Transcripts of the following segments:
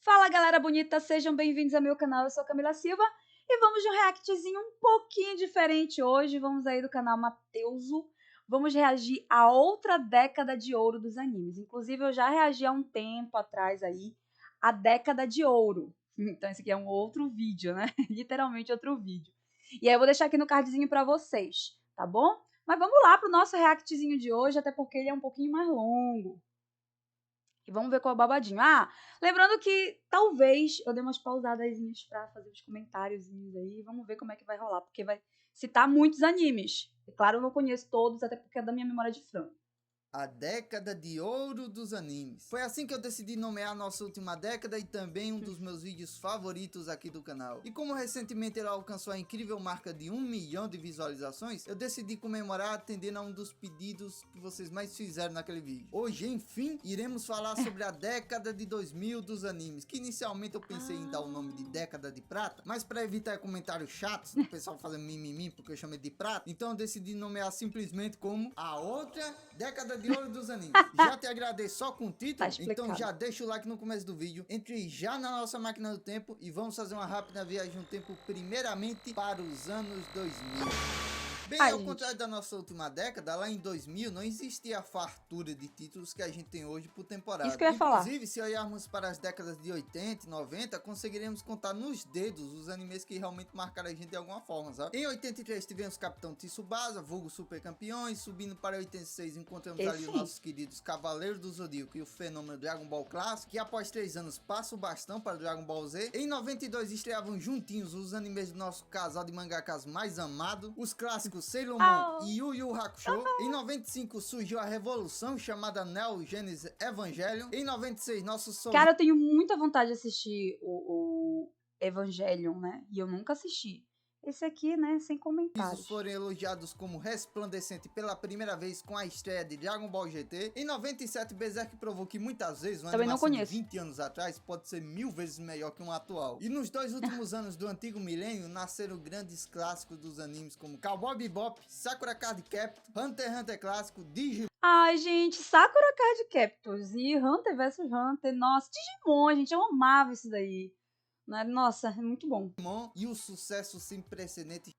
Fala galera bonita, sejam bem-vindos ao meu canal, eu sou a Camila Silva e vamos de um reactzinho um pouquinho diferente hoje, vamos aí do canal Mateuso, vamos reagir a outra década de ouro dos animes, inclusive eu já reagi há um tempo atrás aí, a década de ouro, então esse aqui é um outro vídeo, né, literalmente outro vídeo, e aí eu vou deixar aqui no cardzinho pra vocês, tá bom? Mas vamos lá pro nosso reactzinho de hoje, até porque ele é um pouquinho mais longo. E vamos ver qual é o babadinho. Ah, lembrando que talvez eu dê umas pausadazinhas pra fazer os comentáriozinhos aí. Vamos ver como é que vai rolar, porque vai citar muitos animes. E claro, eu não conheço todos, até porque é da minha memória de frango. A década de ouro dos animes. Foi assim que eu decidi nomear a nossa última década e também um dos meus vídeos favoritos aqui do canal. E como recentemente ele alcançou a incrível marca de 1 milhão de visualizações, eu decidi comemorar atendendo a um dos pedidos que vocês mais fizeram naquele vídeo. Hoje, enfim, iremos falar sobre a década de 2000 dos animes, que inicialmente eu pensei em dar o nome de década de prata, mas para evitar comentários chatos, o pessoal fazendo mimimi porque eu chamei de prata, então eu decidi nomear simplesmente como a outra década de ouro dos animes. Já te agradeço só com o título, então já deixa o like no começo do vídeo, entre já na nossa máquina do tempo e vamos fazer uma rápida viagem no tempo primeiramente para os anos 2000. Bem, ao contrário da nossa última década, lá em 2000 não existia a fartura de títulos que a gente tem hoje por temporada. Isso que eu ia falar. Inclusive, se olharmos para as décadas de 80 e 90, conseguiremos contar nos dedos os animes que realmente marcaram a gente de alguma forma, sabe? Em 83 tivemos Capitão Tsubasa, vulgo Super Campeões, subindo para 86 encontramos ali os nossos queridos Cavaleiros do Zodíaco e o fenômeno Dragon Ball Clássico, que após 3 anos passa o bastão para Dragon Ball Z. Em 92 estreavam juntinhos os animes do nosso casal de mangakas mais amado, os clássicos Sailor Moon e Yu Yu Hakusho. Em 95 surgiu a revolução chamada Neo Genesis Evangelion. Em 96 nosso Cara, eu tenho muita vontade de assistir o Evangelion, né? E eu nunca assisti. Esse aqui, né, sem comentários. Foram elogiados como resplandecente pela primeira vez com a estreia de Dragon Ball GT. Em 97, Berserk provou que muitas vezes uma animação de 20 anos atrás pode ser 1000 vezes melhor que um atual. E nos 2 últimos anos do antigo milênio, nasceram grandes clássicos dos animes como Cowboy Bebop, Sakura Card Captor, Hunter x Hunter clássico, Digimon. Ai, gente, Sakura Card Captors e Hunter vs Hunter. Nossa, Digimon, gente, eu amava isso daí. Nossa, é muito bom. E o sucesso sem precedentes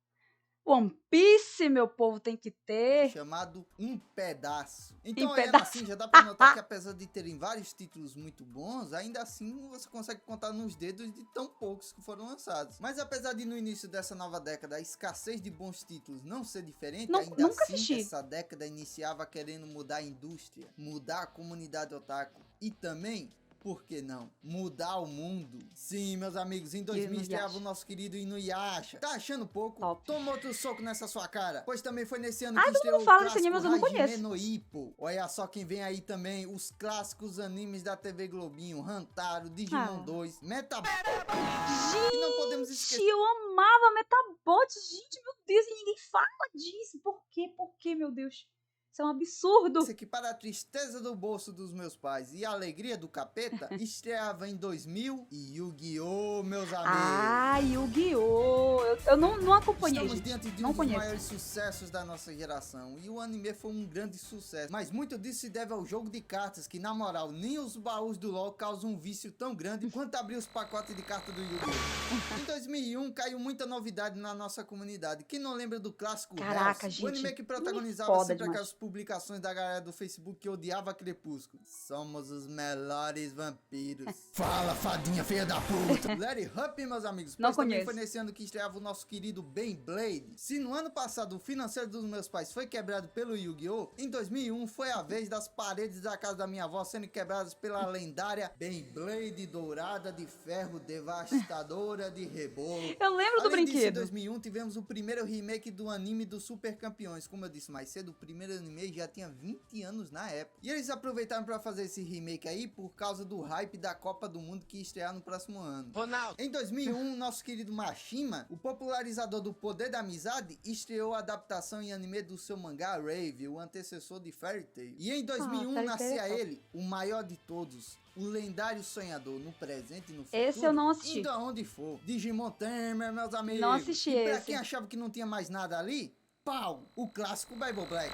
One Piece, meu povo, tem que ter. chamado Um Pedaço. Então, olhando assim, já dá pra notar que apesar de terem vários títulos muito bons, ainda assim você consegue contar nos dedos de tão poucos que foram lançados. Mas apesar de no início dessa nova década a escassez de bons títulos não ser diferente, ainda assim essa década iniciava querendo mudar a indústria, mudar a comunidade otaku e também, por que não, mudar o mundo? Sim, meus amigos, em 2000 estreava o nosso querido Inuyasha. Tá achando pouco? Top. Toma outro soco nessa sua cara. Pois também foi nesse ano que estreou o clássico Hajime no Ippo. Olha só quem vem aí também, os clássicos animes da TV Globinho, Hantaro, Digimon 2, Metabot. Gente, e não podemos esquecer. Eu amava Metabot, gente, meu Deus, e ninguém fala disso. Por quê? Por quê, meu Deus? Isso é um absurdo. Que para a tristeza do bolso dos meus pais e a alegria do capeta, estreava em 2000 e Yu-Gi-Oh, meus amigos. Ah, Yu-Gi-Oh! Eu não acompanhei, Estamos diante de um dos maiores sucessos da nossa geração. E o anime foi um grande sucesso. Mas muito disso se deve ao jogo de cartas, que na moral, nem os baús do LoL causam um vício tão grande quanto abrir os pacotes de cartas do Yu-Gi-Oh! Em 2001 caiu muita novidade na nossa comunidade. Quem não lembra do clássico Hellsing? O anime que protagonizava sempre aquelas publicações da galera do Facebook que odiava Crepúsculo. Somos os melhores vampiros. Fala, fadinha feia da puta. Let It Up, meus amigos. Não também foi nesse ano que estreava o nosso querido Beyblade. Se no ano passado o financeiro dos meus pais foi quebrado pelo Yu-Gi-Oh!, em 2001 foi a vez das paredes da casa da minha avó sendo quebradas pela lendária Beyblade dourada de ferro devastadora de rebolo. Eu lembro do brinquedo. Em 2001 tivemos o primeiro remake do anime dos Super Campeões. Como eu disse mais cedo, o primeiro anime já tinha 20 anos na época. E eles aproveitaram para fazer esse remake aí por causa do hype da Copa do Mundo que ia estrear no próximo ano. Ronaldo. Em 2001, nosso querido Mashima, o popularizador do poder da amizade, estreou a adaptação em anime do seu mangá Rave, o antecessor de Fairy Tail. E em 2001 nascia ele, o maior de todos, o lendário sonhador no presente e no futuro. Esse eu não assisti. Indo aonde for. Digimon Tamer, meus amigos. Não assisti esse. E pra quem achava que não tinha mais nada ali, pau, o clássico Bible Black.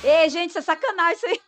Ei, gente, isso é sacanagem isso aí.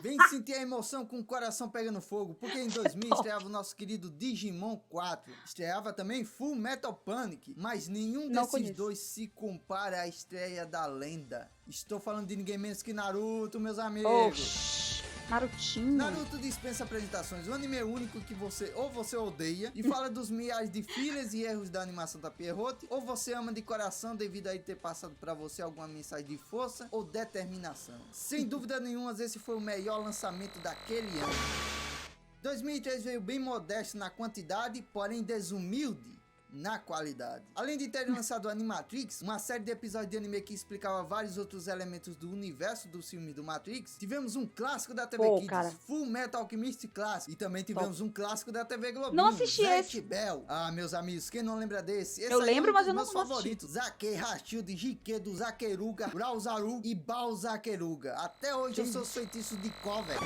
Vem sentir a emoção com o coração pegando fogo, porque em 2000 estreava o nosso querido Digimon 4. Estreava também Full Metal Panic, mas nenhum desses dois se compara à estreia da lenda. Estou falando de ninguém menos que Naruto, meus amigos. Narutinho. Naruto dispensa apresentações. O anime é único que você odeia e fala dos milhares de filhas e erros da animação da Pierrot, ou você ama de coração devido a ele ter passado pra você alguma mensagem de força ou determinação. Sem dúvida nenhuma, esse foi o melhor lançamento daquele ano. 2003 veio bem modesto na quantidade, porém desumilde na qualidade. Além de ter lançado Animatrix, uma série de episódios de anime que explicava vários outros elementos do universo dos filmes do Matrix, tivemos um clássico da TV Kids, cara. Full Metal Alchemist Clássico, e também tivemos um clássico da TV Globinho, não assisti esse. Bell. Ah, meus amigos, quem não lembra desse? Esse eu lembro, mas eu não meus favoritos. Zake, Rashilde, Jikedo, Zakeruga, Brauzaru e Balzakeruga. Até hoje eu sou feitiço de cover.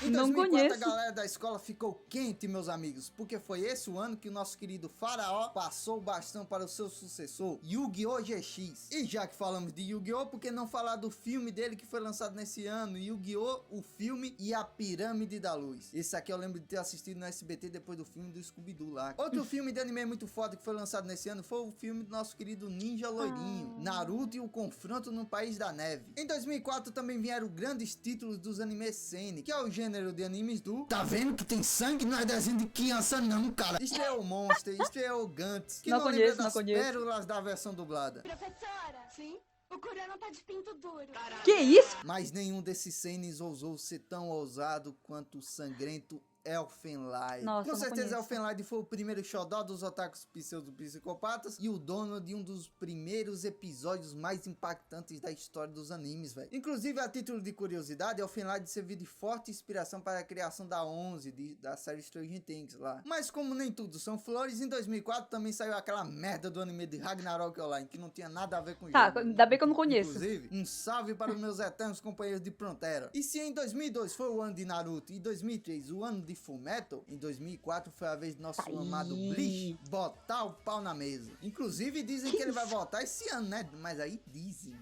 Em 2004 a galera da escola ficou quente, meus amigos, porque foi esse o ano que o nosso querido Faraó passou o bastão para o seu sucessor, Yu-Gi-Oh! GX. E já que falamos de Yu-Gi-Oh! Por que não falar do filme dele que foi lançado nesse ano, Yu-Gi-Oh! O filme e a Pirâmide da Luz. Esse aqui eu lembro de ter assistido no SBT depois do filme do Scooby-Doo lá. Outro filme de anime muito foda que foi lançado nesse ano foi o filme do nosso querido Ninja Loirinho, Naruto e o Confronto no País da Neve. Em 2004 também vieram grandes títulos dos animes seinen, que é o gênero de animes do tá vendo que tem sangue? Não é desenho de criança não, cara. Estreou Monster, estreou Gantz, que não conheço, lembra das pérolas da versão dublada. Professora, sim? O Kurama tá de pinto duro. Que isso? Mas nenhum desses seinen ousou ser tão ousado quanto o sangrento Elfenlied. Nossa, com certeza Elfenlied foi o primeiro xodó dos otakus pseudo-psicopatas e o dono de um dos primeiros episódios mais impactantes da história dos animes, velho. Inclusive, a título de curiosidade, Elfenlied serviu de forte inspiração para a criação da 11, da série Stranger Things lá. Mas como nem tudo são flores, em 2004 também saiu aquela merda do anime de Ragnarok Online, que não tinha nada a ver com o jogo. Ainda bem que eu não conheço. Inclusive, um salve para os meus eternos companheiros de Frontera. E se em 2002 foi o ano de Naruto e 2003 o ano de Fullmetal, em 2004 foi a vez do nosso amado Bleach botar o pau na mesa. Inclusive dizem que ele vai voltar esse ano, né? Mas aí dizem.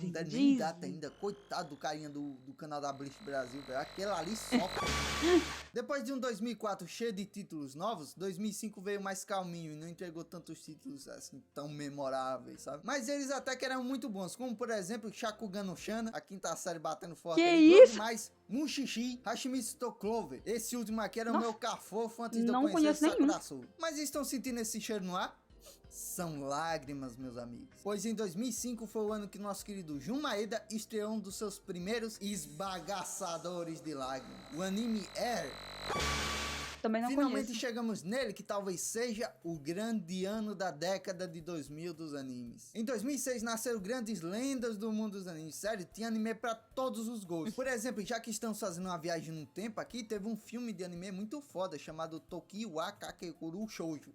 Não dá nem data ainda. Coitado do carinha do canal da Bleach Brasil, velho. Aquele ali sofre. Depois de um 2004 cheio de títulos novos, 2005 veio mais calminho e não entregou tantos títulos assim tão memoráveis, sabe? Mas eles até que eram muito bons, como por exemplo Shakugan no Shana, a quinta série batendo forte. Que isso? Mais Mushishi, Hashimitsu to Clover. Esse último aqui era o meu cafofo antes de eu não conhecer nenhum. Sakura. Mas estão sentindo esse cheiro no ar? São lágrimas, meus amigos. Pois em 2005 foi o ano que nosso querido Jun Maeda estreou um dos seus primeiros esbagaçadores de lágrimas, o anime Air. Também não Finalmente conheço. chegamos nele, que talvez seja o grande ano da década de 2000 dos animes. Em 2006 nasceram grandes lendas do mundo dos animes. Sério, tinha anime pra todos os gostos. Por exemplo, já que estamos fazendo uma viagem no tempo aqui, teve um filme de anime muito foda chamado Tokyo wa Kakekuru Shoujo,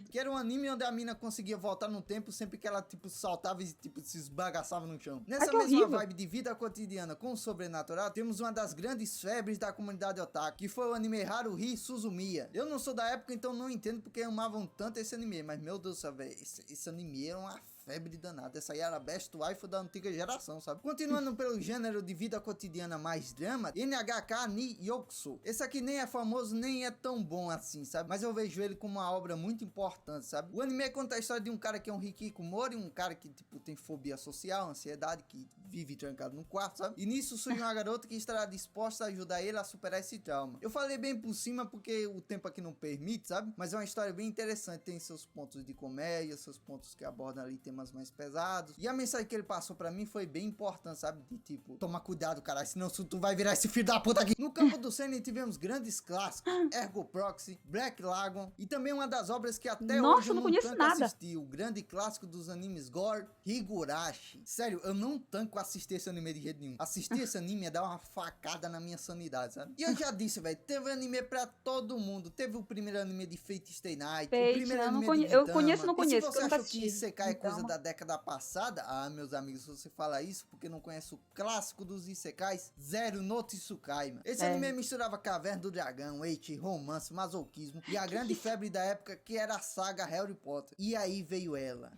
que era um anime onde a mina conseguia voltar no tempo sempre que ela tipo saltava e tipo se esbagaçava no chão. Nessa mesma horrível. vibe de vida cotidiana com o sobrenatural, temos uma das grandes febres da comunidade otaku, que foi o anime Haruhi Suzumiya. Eu não sou da época, então não entendo porque amavam tanto esse anime, mas meu Deus do céu, velho, esse anime era uma febre danada. Essa aí era a best waifu da antiga geração, sabe? Continuando pelo gênero de vida cotidiana mais drama, NHK ni Yokuso. Esse aqui nem é famoso, nem é tão bom assim, sabe? Mas eu vejo ele como uma obra muito importante, sabe? O anime conta a história de um cara que é um hikikomori, um cara que, tipo, tem fobia social, ansiedade, que vive trancado no quarto, sabe? E nisso surge uma garota que estará disposta a ajudar ele a superar esse trauma. Eu falei bem por cima porque o tempo aqui não permite, sabe? Mas é uma história bem interessante, tem seus pontos de comédia, seus pontos que abordam ali temas mais pesados. E a mensagem que ele passou pra mim foi bem importante, sabe? De tipo, toma cuidado, caralho, senão tu vai virar esse filho da puta aqui. No campo do seinen tivemos grandes clássicos, Ergo Proxy, Black Lagoon e também uma das obras que até hoje eu não conheço tanco nada. assistir, o grande clássico dos animes Gore, Higurashi. Sério, eu não tanco assistir esse anime de jeito nenhum. Assistir esse anime é dar uma facada na minha sanidade, sabe? E eu já disse, velho, teve anime pra todo mundo. Teve o primeiro anime de Fate Stay Night, o primeiro anime de eu Gintama. conheço, não E conheço. se você achou que Isekai Isekai é coisa da década passada, ah, meus amigos, se você fala isso porque não conhece o clássico dos Isekais, Zero no Tsukai, mano. Esse anime misturava Caverna do Dragão, eit, romance, masoquismo e a grande febre da época que era a saga Harry Potter. E aí veio ela,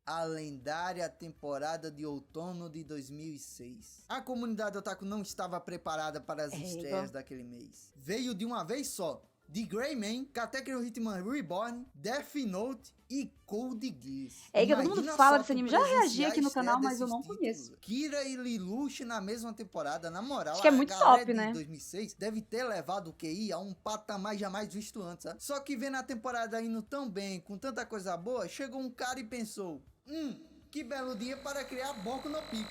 a lendária temporada de outono de 2006. A comunidade otaku não estava preparada para as estreias daquele mês. Veio de uma vez só The Gray Man, Katekyo Hitman Reborn, Death Note e Code Geass. É que todo mundo fala desse anime. Já reagi aqui no canal, mas eu não conheço. Kira e Lelouch na mesma temporada. Na moral, acho que é muito top, né? 2006 deve ter levado o QI a um patamar jamais visto antes, sabe? Só que vendo a temporada indo tão bem, com tanta coisa boa, chegou um cara e pensou: que belo dia para criar Boku no Pico.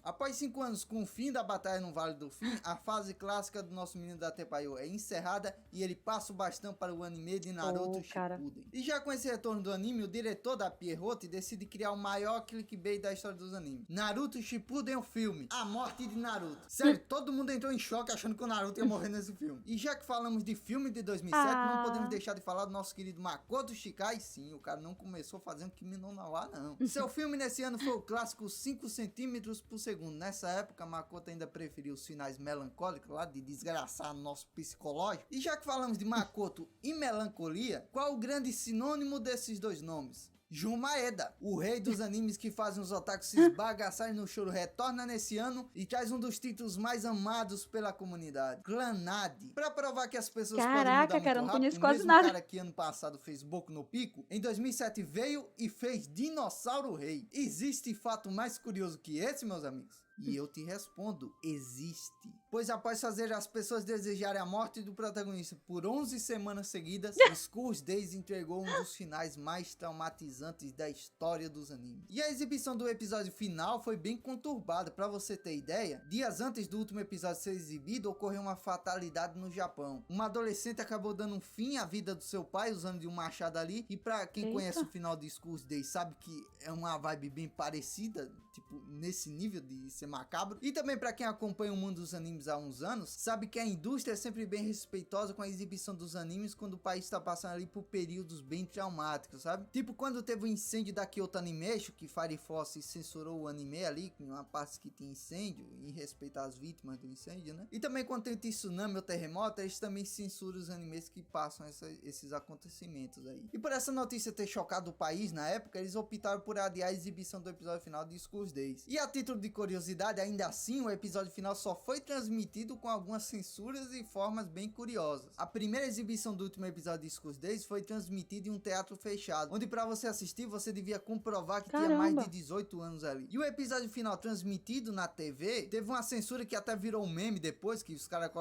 Após 5 anos com o fim da batalha no Vale do Fim, a fase clássica do nosso menino da Tepayo é encerrada e ele passa o bastão para o anime de Naruto Shippuden. E já com esse retorno do anime, o diretor da Pierrot decide criar o maior clickbait da história dos animes. Naruto Shippuden, o filme, a morte de Naruto. Sério, todo mundo entrou em choque achando que o Naruto ia morrer nesse filme. E já que falamos de filme de 2007, não podemos deixar de falar do nosso querido Makoto Shikai. Sim, o cara não começou fazendo Kimi no Nawa, não. Seu filme nesse ano foi o clássico 5 centímetros por segundo. Nessa época, Makoto ainda preferiu os finais melancólicos lá de desgraçar nosso psicológico. E já que falamos de Makoto e melancolia, qual o grande sinônimo desses dois nomes? Jun Maeda, o rei dos animes que fazem os otakus se esbagaçarem no choro, retorna nesse ano e traz um dos títulos mais amados pela comunidade, Clannad. Pra provar que as pessoas podem mudar muito cara, não rápido, conheço o quase mesmo nada. cara que ano passado fez Boku no Pico, em 2007 veio e fez Dinossauro Rei. Existe fato mais curioso que esse, meus amigos? E eu te respondo, existe. Pois após fazer as pessoas desejarem a morte do protagonista por 11 semanas seguidas, School's Days entregou um dos finais mais traumatizantes da história dos animes. E a exibição do episódio final foi bem conturbada. Pra você ter ideia, dias antes do último episódio ser exibido, ocorreu uma fatalidade no Japão. Uma adolescente acabou dando um fim à vida do seu pai usando de um machado ali. E pra quem conhece o final de School's Days sabe que é uma vibe bem parecida, tipo, nesse nível de ser macabro. E também pra quem acompanha o mundo dos animes há uns anos, sabe que a indústria é sempre bem respeitosa com a exibição dos animes quando o país está passando ali por períodos bem traumáticos, sabe? Tipo quando teve o incêndio da Kyoto Animation, que Fire Force censurou o anime ali, com uma parte que tinha incêndio, em respeitar as vítimas do incêndio, né? E também quando tem tsunami ou terremoto, eles também censuram os animes que passam esses acontecimentos aí. E por essa notícia ter chocado o país na época, eles optaram por adiar a exibição do episódio final de School's Days. E a título de curiosidade, ainda assim, o episódio final só foi transmitido com algumas censuras e formas bem curiosas. A primeira exibição do último episódio de School's Days foi transmitida em um teatro fechado, onde para você assistir, você devia comprovar que tinha mais de 18 anos ali. E o episódio final transmitido na TV, teve uma censura que até virou um meme depois, que os caras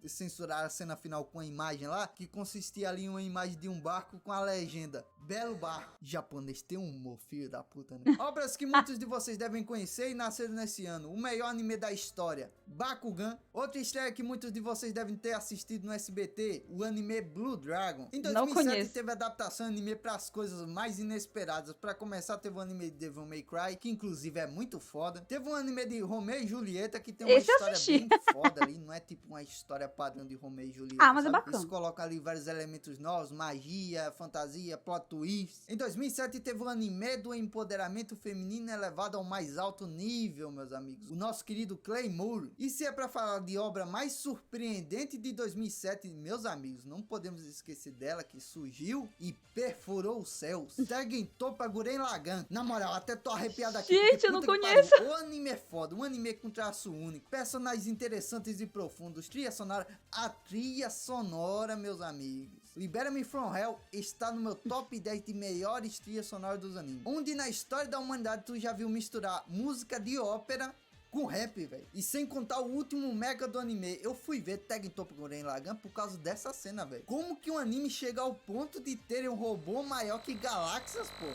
censuraram a cena final com a imagem lá, que consistia ali em uma imagem de um barco com a legenda: belo barco. Japonês tem um humor, filho da puta, né? Obras que muitos de vocês devem conhecer e nasceram nesse ano: o melhor anime da história, Bakugan. Outra estreia que muitos de vocês devem ter assistido no SBT, o anime Blue Dragon. Em 2007 teve adaptação anime para as coisas mais inesperadas. Para começar, teve o anime de Devil May Cry, que inclusive é muito foda. Teve um anime de Romeo e Julieta, que tem uma história bem foda ali, não é tipo uma história padrão de Romeo e Julieta. Mas sabe? É bacana. Eles colocam ali vários elementos novos, magia, fantasia, plot twist. Em 2007 teve o anime do empoderamento feminino elevado ao mais alto nível, meus amigos, o nosso querido Claymore. E se é pra falar de obra mais surpreendente de 2007, meus amigos, não podemos esquecer dela, que surgiu e perfurou os céus, Tengen Toppa Gurren Lagann. Na moral, até tô arrepiado aqui. Gente, eu não conheço. O anime é foda, um anime com traço único, personagens interessantes e profundos, trilha sonora. A trilha sonora, meus amigos, Libera-me From Hell está no meu top 10 de melhores trilhas sonoras dos animes. Onde na história da humanidade tu já viu misturar música de ópera com rap, velho. E sem contar o último mega do anime. Eu fui ver Tengen Toppa Gurren Lagann por causa dessa cena, velho. Como que um anime chega ao ponto de ter um robô maior que galáxias, pô?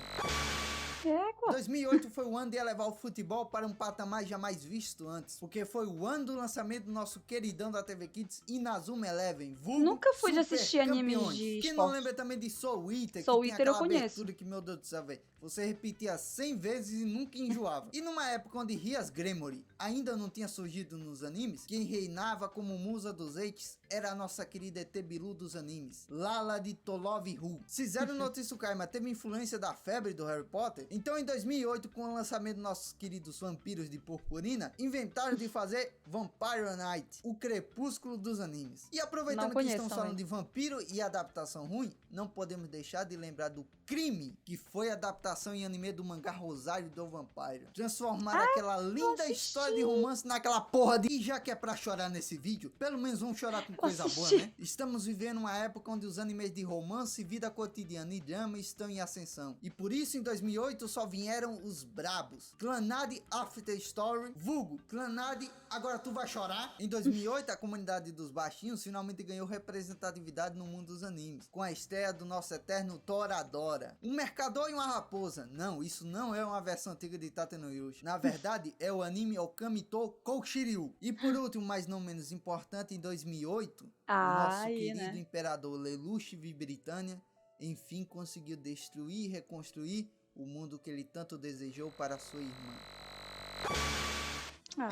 2008 foi o ano de elevar o futebol para um patamar jamais visto antes, porque foi o ano do lançamento do nosso queridão da TV Kids, Inazuma Eleven, vulgo Nunca fui de Super assistir animes Campeões. de Quem esporte. não lembra também de Soul Eater, Soul que tinha Eater eu aquela conheço. abertura que, meu Deus do céu, velho, você repetia 100 vezes e nunca enjoava. E numa época onde Rias Gremory ainda não tinha surgido nos animes, quem reinava como musa dos eights era a nossa querida ET Bilu dos animes, Lala de Tolov-Hu. Se Zero no Tsukaima teve influência da febre do Harry Potter, então em 2008, com o lançamento dos nossos queridos vampiros de purpurina, inventaram de fazer Vampire Night, o crepúsculo dos animes. E aproveitando que estamos falando de vampiro e adaptação ruim, não podemos deixar de lembrar do crime que foi a adaptação em anime do mangá Rosário do Vampire. Transformar aquela linda história de romance naquela porra de... E já que é pra chorar nesse vídeo, pelo menos vamos chorar com coisa boa, né? Estamos vivendo uma época onde os animes de romance, vida cotidiana e drama estão em ascensão. E por isso em 2008 só vieram os brabos. Clannad After Story, vulgo Clannad Agora Tu Vai Chorar. Em 2008 a comunidade dos baixinhos finalmente ganhou representatividade no mundo dos animes, com a estreia do nosso eterno Toradora. Um mercador e uma raposa. Não, isso não é uma versão antiga de Tate no Yushi. Na verdade é o anime Okamito Koushiryu. E por último, mas não menos importante, em 2008 o nosso querido imperador Lelouch Britânia enfim conseguiu destruir e reconstruir o mundo que ele tanto desejou para sua irmã.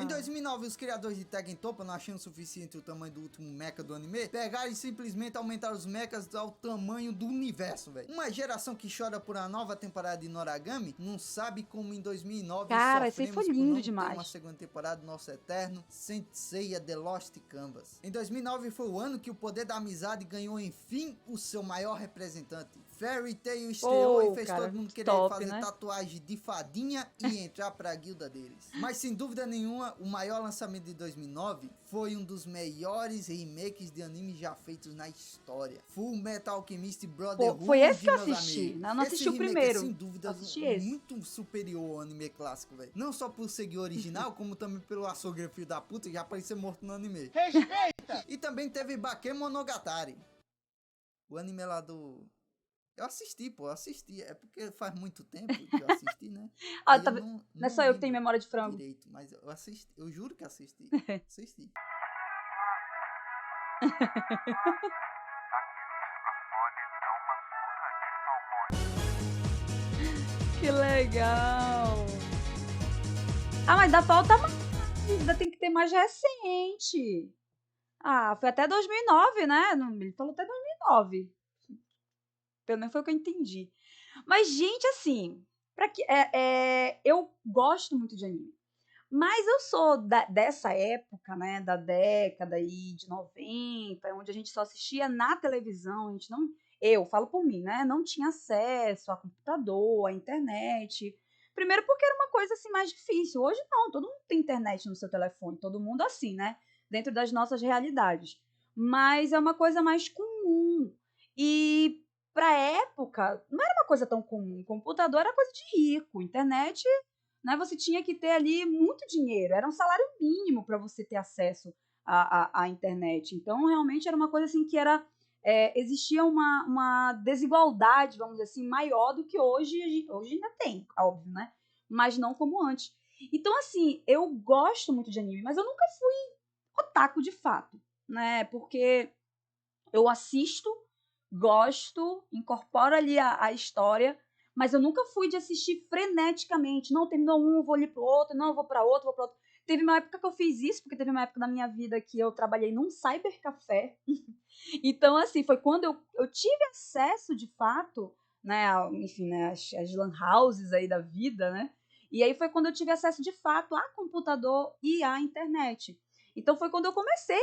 Em 2009, os criadores de Tekken Toppa, não achando suficiente o tamanho do último mecha do anime, pegaram e simplesmente aumentaram os mechas ao tamanho do universo, velho. Uma geração que chora por uma nova temporada de Noragami não sabe como em 2009 cara, isso aí sofremos foi por não lindo demais. ter uma segunda temporada do nosso eterno Senseiya The Lost Canvas. Em 2009 foi o ano que o poder da amizade ganhou enfim o seu maior representante. Fairy Tail estreou e fez todo mundo querer fazer tatuagem de fadinha e entrar pra guilda deles. Mas sem dúvida nenhuma, o maior lançamento de 2009 foi um dos melhores remakes de anime já feitos na história. Full Metal Alchemist Brotherhood. Foi esse que eu assisti, né? Eu não assisti o primeiro. Sem dúvida, muito superior ao anime clássico, velho. Não só por seguir o original, como também pelo açougue filho da puta que já apareceu morto no anime. Respeita! E também teve Bakemonogatari. O anime lá do... Eu assisti, pô, assisti. É porque faz muito tempo que eu assisti, né? Não é só eu que tenho memória de frango. Direito, mas eu assisti, eu juro que assisti. Assisti. Que legal. Ah, mas dá falta mais. Ainda tem que ter mais recente. Ah, foi até 2009, né? Ele falou até 2009. Pelo menos foi o que eu entendi. Mas, gente, assim, eu gosto muito de anime. Mas eu sou dessa época, né, da década aí de 90, onde a gente só assistia na televisão, a gente não... Eu falo por mim, né? Não tinha acesso a computador, a internet. Primeiro porque era uma coisa, assim, mais difícil. Hoje não, todo mundo tem internet no seu telefone, todo mundo assim, né? Dentro das nossas realidades. Mas é uma coisa mais comum. E... Pra época, não era uma coisa tão comum. Computador era coisa de rico. Internet, né, você tinha que ter ali muito dinheiro. Era um salário mínimo para você ter acesso à internet. Então, realmente, era uma coisa assim que era... existia uma desigualdade, vamos dizer assim, maior do que hoje. Hoje ainda tem, óbvio, né? Mas não como antes. Então, assim, eu gosto muito de anime, mas eu nunca fui otaku de fato, né? Porque eu assisto, gosto, incorporo ali a história, mas eu nunca fui de assistir freneticamente. Não, terminou um, eu vou ali pro outro, não, eu vou pra outro, vou pra outro. Teve uma época que eu fiz isso, porque teve uma época da minha vida que eu trabalhei num cybercafé. Então, assim, foi quando eu tive acesso, de fato, né, enfim, né, as lan houses aí da vida, né? E aí foi quando eu tive acesso, de fato, a computador e à internet. Então, foi quando eu comecei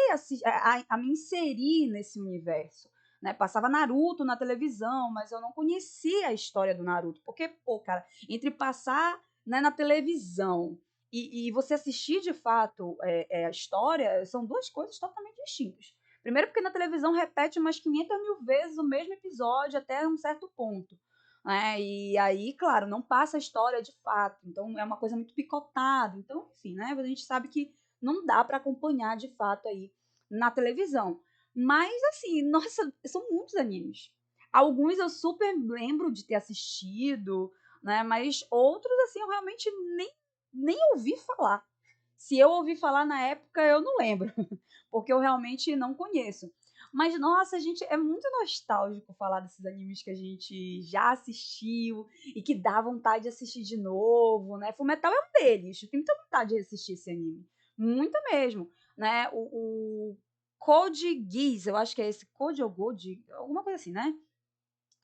a me inserir nesse universo. Né, passava Naruto na televisão, mas eu não conhecia a história do Naruto. Porque, pô, cara, entre passar, né, na televisão e você assistir de fato a história, são duas coisas totalmente distintas. Primeiro porque na televisão repete umas 500 mil vezes o mesmo episódio até um certo ponto. Né? E aí, claro, não passa a história de fato. Então é uma coisa muito picotada. Então, enfim, né, a gente sabe que não dá para acompanhar de fato aí na televisão. Mas, assim, nossa, são muitos animes. Alguns eu super lembro de ter assistido, né? Mas outros, assim, eu realmente nem ouvi falar. Se eu ouvi falar na época, eu não lembro. Porque eu realmente não conheço. Mas, nossa, gente, é muito nostálgico falar desses animes que a gente já assistiu e que dá vontade de assistir de novo, né? Fullmetal é um deles. Eu tenho muita vontade de assistir esse anime. Muita mesmo, né? Code Geass, eu acho que é esse, Code ou Gold, alguma coisa assim, né?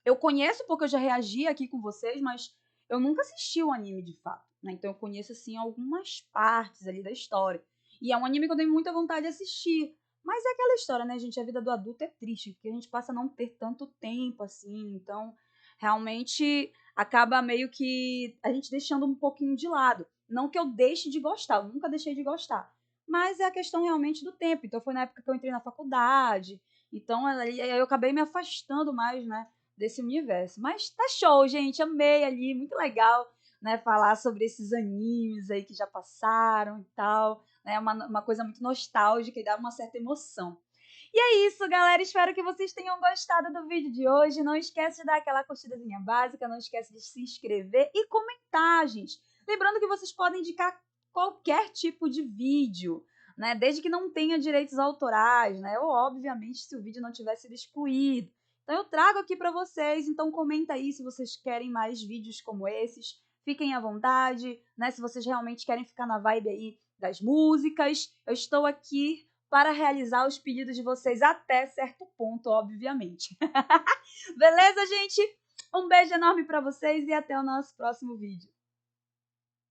Eu conheço porque eu já reagi aqui com vocês, mas eu nunca assisti o anime de fato, né? Então eu conheço, assim, algumas partes ali da história. E é um anime que eu tenho muita vontade de assistir. Mas é aquela história, né, gente? A vida do adulto é triste, porque a gente passa a não ter tanto tempo, assim. Então, realmente, acaba meio que a gente deixando um pouquinho de lado. Não que eu deixe de gostar, eu nunca deixei de gostar. Mas é a questão realmente do tempo. Então, foi na época que eu entrei na faculdade. Então, aí eu acabei me afastando mais, né, desse universo. Mas tá show, gente. Amei ali, muito legal, né, falar sobre esses animes aí que já passaram e tal. Né, uma coisa muito nostálgica e dá uma certa emoção. E é isso, galera. Espero que vocês tenham gostado do vídeo de hoje. Não esquece de dar aquela curtidazinha básica, não esquece de se inscrever e comentar, gente. Lembrando que vocês podem indicar qualquer tipo de vídeo, né? Desde que não tenha direitos autorais, né? Ou, obviamente, se o vídeo não tiver sido excluído. Então eu trago aqui para vocês, então comenta aí se vocês querem mais vídeos como esses. Fiquem à vontade, né? Se vocês realmente querem ficar na vibe aí das músicas, eu estou aqui para realizar os pedidos de vocês até certo ponto, obviamente. Beleza, gente? Um beijo enorme para vocês e até o nosso próximo vídeo.